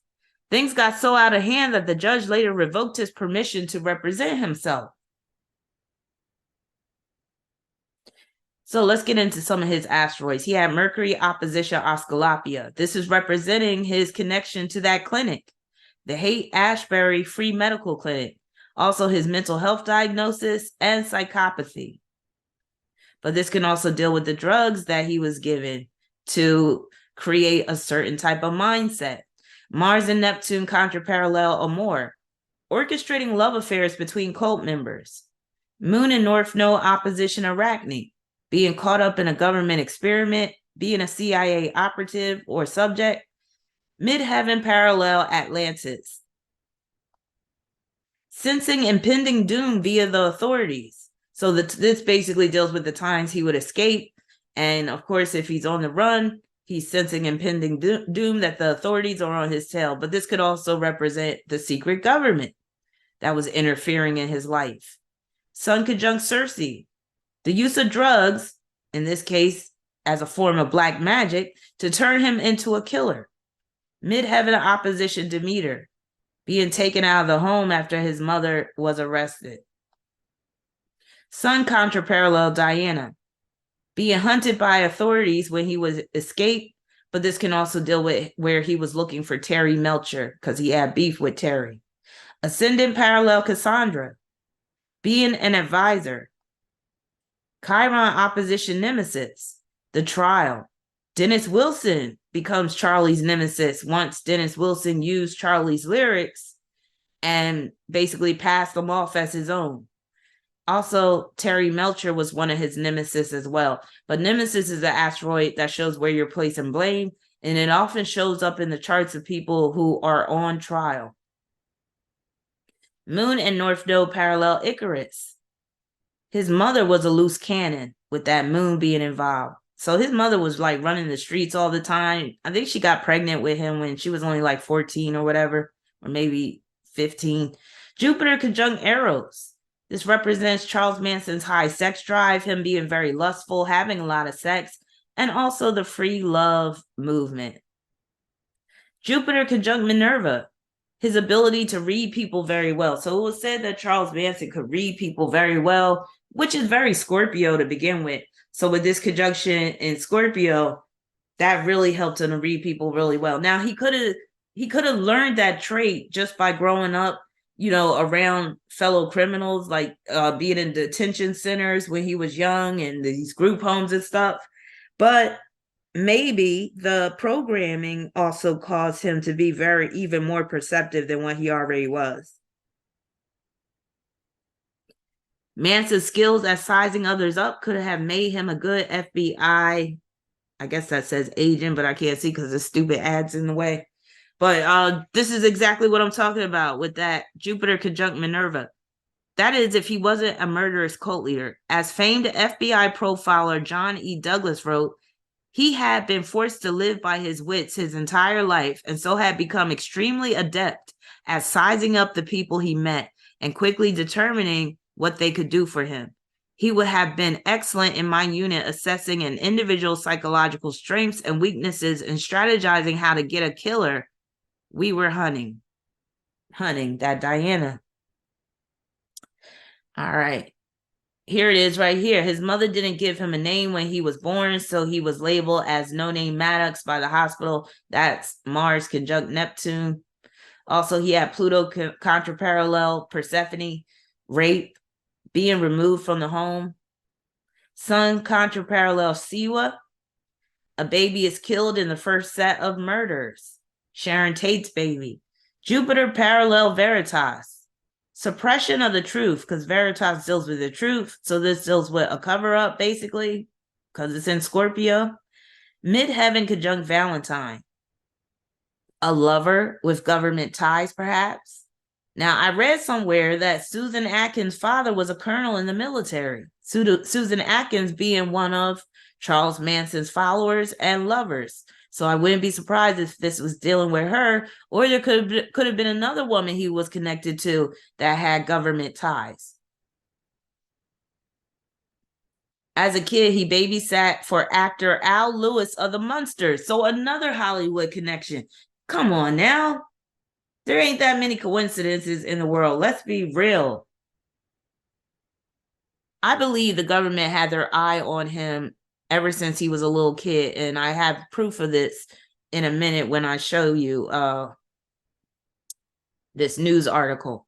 Things got so out of hand that the judge later revoked his permission to represent himself. So let's get into some of his asteroids. He had Mercury opposition Asclepius. This is representing his connection to that clinic, the Haight-Ashbury Free Medical Clinic. Also his mental health diagnosis and psychopathy. But this can also deal with the drugs that he was given to create a certain type of mindset. Mars and Neptune contraparallel Amor, orchestrating love affairs between cult members. Moon and North Node opposition Arachne, being caught up in a government experiment, being a CIA operative or subject. Midheaven parallel Atlantis, sensing impending doom via the authorities. So this basically deals with the times he would escape. And of course, if he's on the run, he's sensing impending doom that the authorities are on his tail. But this could also represent the secret government that was interfering in his life. Sun conjunct Circe, the use of drugs, in this case, as a form of black magic, to turn him into a killer. Midheaven opposition Demeter, being taken out of the home after his mother was arrested. Sun contraparallel Diana, being hunted by authorities when he was escaped, but this can also deal with where he was looking for Terry Melcher because he had beef with Terry. Ascendant parallel Cassandra, being an advisor. Chiron opposition Nemesis, the trial. Dennis Wilson becomes Charlie's nemesis once Dennis Wilson used Charlie's lyrics and basically passed them off as his own. Also, Terry Melcher was one of his nemesis as well. But nemesis is an asteroid that shows where you're placing blame, and it often shows up in the charts of people who are on trial. Moon and North Node parallel Icarus. His mother was a loose cannon with that moon being involved. So his mother was like running the streets all the time. I think she got pregnant with him when she was only like 14 or whatever, or maybe 15. Jupiter conjunct Eros. This represents Charles Manson's high sex drive, him being very lustful, having a lot of sex, and also the free love movement. Jupiter conjunct Minerva, his ability to read people very well. So it was said that Charles Manson could read people very well, which is very Scorpio to begin with. So with this conjunction in Scorpio, that really helped him to read people really well. Now he could have learned that trait just by growing up, around fellow criminals, like being in detention centers when he was young and these group homes and stuff. But maybe the programming also caused him to be even more perceptive than what he already was. Manson's skills at sizing others up could have made him a good FBI, I guess that says agent, but I can't see because the stupid ads in the way. But this is exactly what I'm talking about with that Jupiter conjunct Minerva. That is, if he wasn't a murderous cult leader. As famed FBI profiler John E. Douglas wrote, he had been forced to live by his wits his entire life, and so had become extremely adept at sizing up the people he met and quickly determining what they could do for him. He would have been excellent in my unit assessing an individual's psychological strengths and weaknesses and strategizing how to get a killer. We were hunting that Diana. All right. Here it is right here. His mother didn't give him a name when he was born, so he was labeled as No Name Maddox by the hospital. That's Mars conjunct Neptune. Also, he had Pluto contraparallel Persephone, rape, being removed from the home. Sun contraparallel Siwa, a baby is killed in the first set of murders. Sharon Tate's baby. Jupiter parallel Veritas, suppression of the truth, because Veritas deals with the truth. So this deals with a cover-up, basically, because it's in Scorpio. Midheaven conjunct Valentine, a lover with government ties, perhaps. Now, I read somewhere that Susan Atkins' father was a colonel in the military. Susan Atkins being one of Charles Manson's followers and lovers. So I wouldn't be surprised if this was dealing with her, or there could have been another woman he was connected to that had government ties. As a kid, he babysat for actor Al Lewis of the Munsters. So another Hollywood connection. Come on now. There ain't that many coincidences in the world. Let's be real. I believe the government had their eye on him ever since he was a little kid. And I have proof of this in a minute when I show you this news article.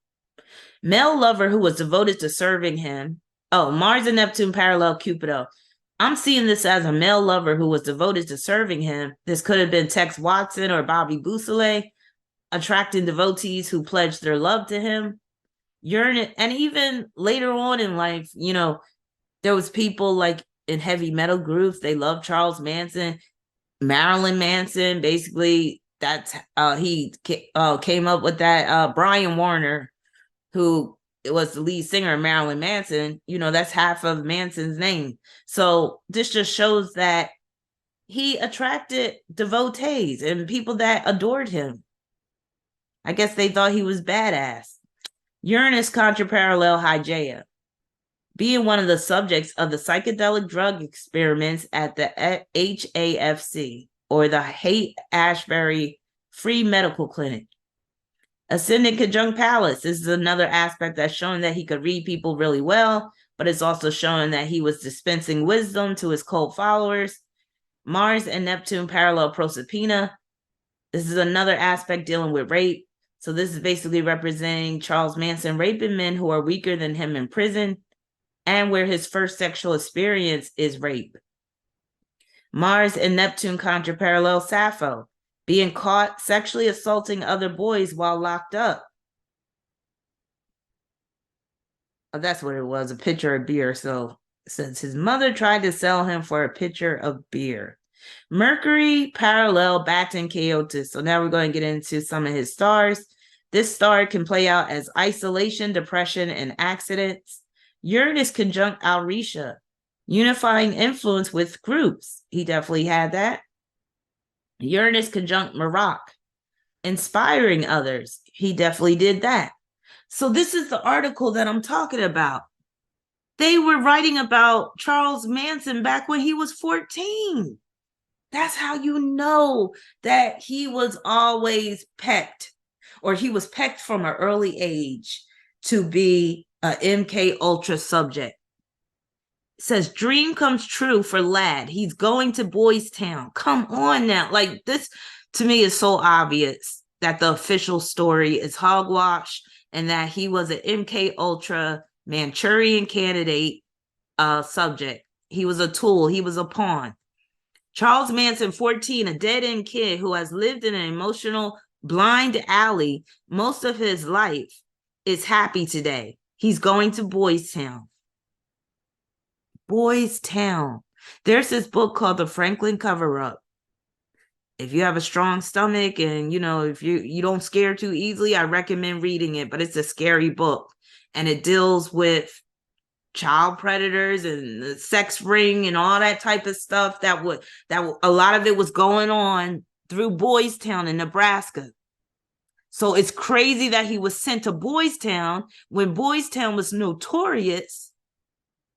Male lover who was devoted to serving him. Oh, Mars and Neptune parallel Cupido. I'm seeing this as a male lover who was devoted to serving him. This could have been Tex Watson or Bobby Boussolet, attracting devotees who pledged their love to him. Uranus, and even later on in life, there was people like in heavy metal groups. They loved Charles Manson, Marilyn Manson. Basically, that's he came up with that. Brian Warner, who was the lead singer of Marilyn Manson, that's half of Manson's name. So this just shows that he attracted devotees and people that adored him. I guess they thought he was badass. Uranus contraparallel Hygeia, being one of the subjects of the psychedelic drug experiments at the HAFC, or the Haight-Ashbury Free Medical Clinic. Ascendant conjunct Pallas. This is another aspect that's showing that he could read people really well, but it's also showing that he was dispensing wisdom to his cult followers. Mars and Neptune parallel Proserpina. This is another aspect dealing with rape. So this is basically representing Charles Manson raping men who are weaker than him in prison, and where his first sexual experience is rape. Mars and Neptune contraparallel Sappho, being caught sexually assaulting other boys while locked up. Oh, that's what it was, a pitcher of beer. So since his mother tried to sell him for a pitcher of beer. Mercury parallel Baton Chaotis. So now we're going to get into some of his stars. This star can play out as isolation, depression, and accidents. Uranus conjunct Alrisha, unifying influence with groups. He definitely had that. Uranus conjunct Maroc, inspiring others. He definitely did that. So this is the article that I'm talking about. They were writing about Charles Manson back when he was 14. That's how you know that he was always pecked, or he was pecked from an early age to be a MK Ultra subject. It says dream comes true for lad. He's going to Boys Town. Come on now. Like, this to me is so obvious that the official story is hogwash and that he was an MK Ultra Manchurian candidate subject. He was a tool. He was a pawn. Charles Manson, 14, a dead-end kid who has lived in an emotional blind alley most of his life, is happy today. He's going to Boys Town. Boys Town. There's this book called The Franklin Cover-Up. If you have a strong stomach and, if you don't scare too easily, I recommend reading it, but it's a scary book. And it deals with child predators and the sex ring and all that type of stuff that a lot of it was going on through Boys Town in Nebraska. So it's crazy that he was sent to Boys Town when Boys Town was notorious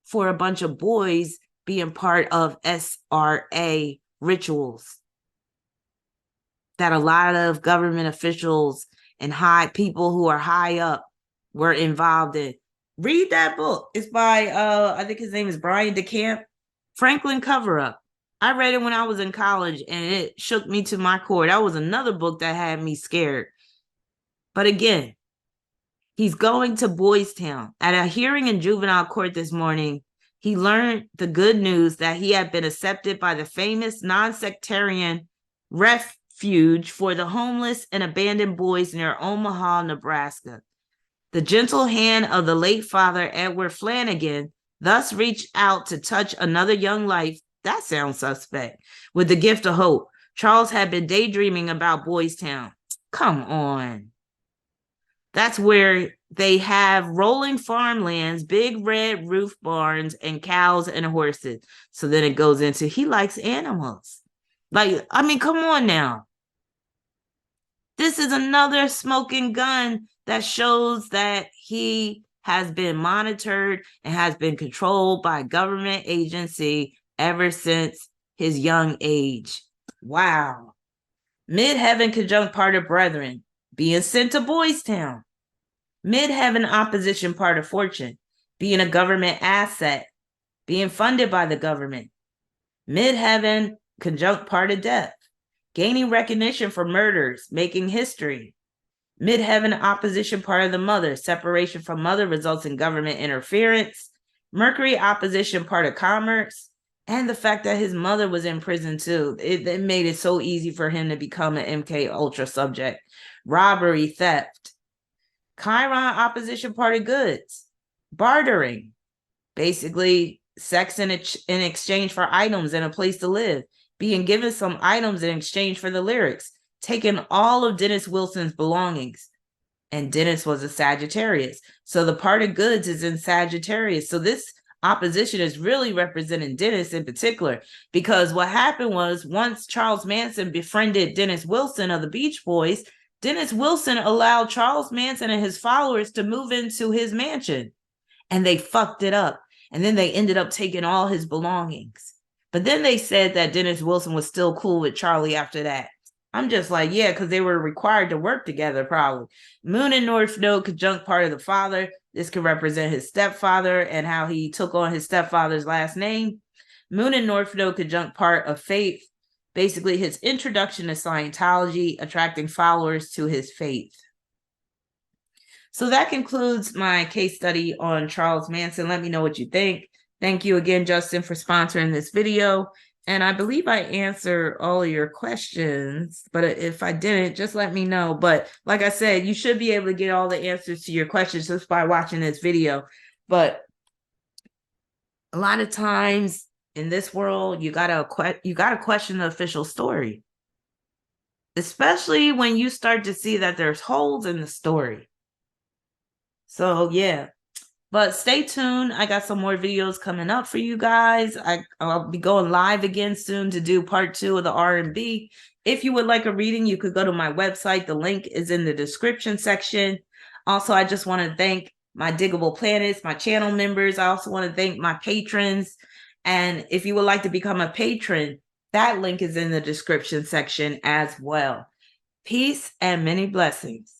for a bunch of boys being part of SRA rituals that a lot of government officials and high people who are high up were involved in. Read that book. It's by, I think his name is Brian DeCamp, Franklin Cover-Up. I read it when I was in college and it shook me to my core. That was another book that had me scared. But again, he's going to Boys Town. At a hearing in juvenile court this morning, he learned the good news that he had been accepted by the famous non-sectarian refuge for the homeless and abandoned boys near Omaha, Nebraska. The gentle hand of the late father, Edward Flanagan, thus reached out to touch another young life. That sounds suspect. With the gift of hope. Charles had been daydreaming about Boys Town. Come on. That's where they have rolling farmlands, big red roof barns, and cows and horses. So then it goes into he likes animals. Like, I mean, come on now. This is another smoking gun that shows that he has been monitored and has been controlled by a government agency ever since his young age. Wow. Midheaven conjunct part of brethren, being sent to Boys Town. Midheaven opposition part of fortune, being a government asset, being funded by the government. Midheaven conjunct part of death, gaining recognition for murders, making history. Midheaven opposition part of the mother, separation from mother results in government interference. Mercury opposition part of commerce, and the fact that his mother was in prison too. It made it so easy for him to become an MK Ultra subject. Robbery, theft. Chiron opposition part of goods. Bartering, basically sex in exchange for items and a place to live. Being given some items in exchange for the lyrics. Taking all of Dennis Wilson's belongings. And Dennis was a Sagittarius. So the part of goods is in Sagittarius. So this opposition is really representing Dennis in particular, because what happened was once Charles Manson befriended Dennis Wilson of the Beach Boys, Dennis Wilson allowed Charles Manson and his followers to move into his mansion, and they fucked it up. And then they ended up taking all his belongings. But then they said that Dennis Wilson was still cool with Charlie after that. I'm just like, yeah, because they were required to work together probably. Moon and North Node conjunct part of the father. This could represent his stepfather and how he took on his stepfather's last name. Moon and North Node conjunct part of faith. Basically, his introduction to Scientology, attracting followers to his faith. So that concludes my case study on Charles Manson. Let me know what you think. Thank you again, Justin, for sponsoring this video. And I believe I answered all of your questions, but if I didn't, just let me know. But like I said, you should be able to get all the answers to your questions just by watching this video. But a lot of times in this world, you gotta question the official story, especially when you start to see that there's holes in the story. So yeah. But stay tuned. I got some more videos coming up for you guys. I'll be going live again soon to do part 2 of the R&B. If you would like a reading, you could go to my website. The link is in the description section. Also, I just want to thank my Diggable Planets, my channel members. I also want to thank my patrons. And if you would like to become a patron, that link is in the description section as well. Peace and many blessings.